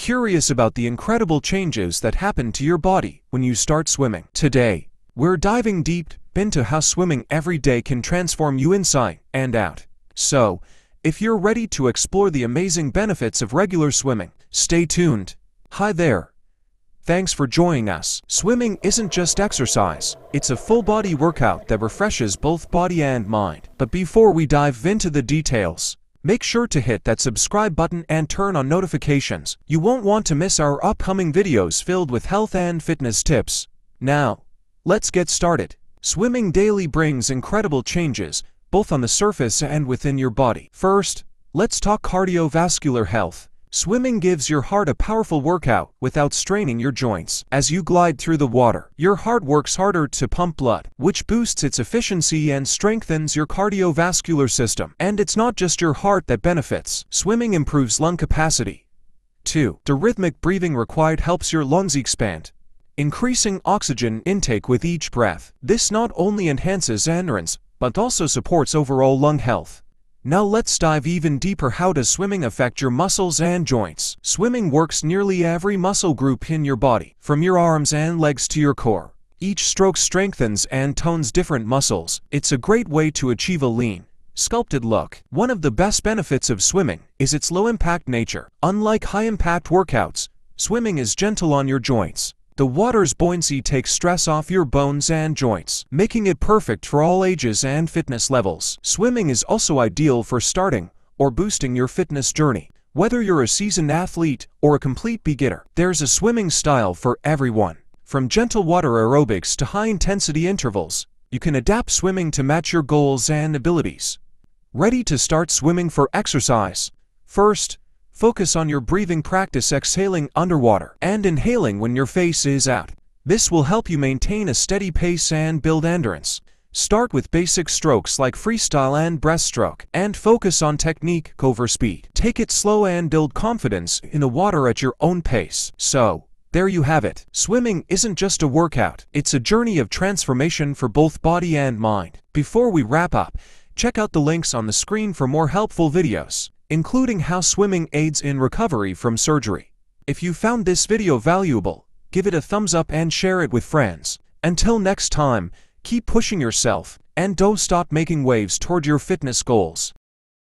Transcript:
curious about the incredible changes that happen to your body when you start swimming. Today, we're diving deep into how swimming every day can transform you inside and out. So, if you're ready to explore the amazing benefits of regular swimming, stay tuned. Hi there. Thanks for joining us. Swimming isn't just exercise, it's a full-body workout that refreshes both body and mind. But before we dive into the details, make sure to hit that subscribe button and turn on notifications. You won't want to miss our upcoming videos filled with health and fitness tips. Now, let's get started. Swimming daily brings incredible changes, both on the surface and within your body. First, let's talk cardiovascular health. Swimming gives your heart a powerful workout without straining your joints. As you glide through the water, your heart works harder to pump blood, which boosts its efficiency and strengthens your cardiovascular system. And it's not just your heart that benefits. Swimming improves lung capacity. 2. The rhythmic breathing required helps your lungs expand, increasing oxygen intake with each breath. This not only enhances endurance, but also supports overall lung health. Now let's dive even deeper. How does swimming affect your muscles and joints? Swimming works nearly every muscle group in your body, from your arms and legs to your core. Each stroke strengthens and tones different muscles. It's a great way to achieve a lean, sculpted look. One of the best benefits of swimming is its low-impact nature. Unlike high-impact workouts, swimming is gentle on your joints. The water's buoyancy takes stress off your bones and joints, making it perfect for all ages and fitness levels. Swimming is also ideal for starting or boosting your fitness journey. Whether you're a seasoned athlete or a complete beginner, there's a swimming style for everyone. From gentle water aerobics to high-intensity intervals, you can adapt swimming to match your goals and abilities. Ready to start swimming for exercise? First, focus on your breathing. Practice exhaling underwater and inhaling when your face is out. This will help you maintain a steady pace and build endurance. Start with basic strokes like freestyle and breaststroke, and focus on technique over speed. Take it slow and build confidence in the water at your own pace. So, there you have it. Swimming isn't just a workout, it's a journey of transformation for both body and mind. Before we wrap up, check out the links on the screen for more helpful videos, including how swimming aids in recovery from surgery. If you found this video valuable, give it a thumbs up and share it with friends. Until next time, keep pushing yourself and don't stop making waves toward your fitness goals.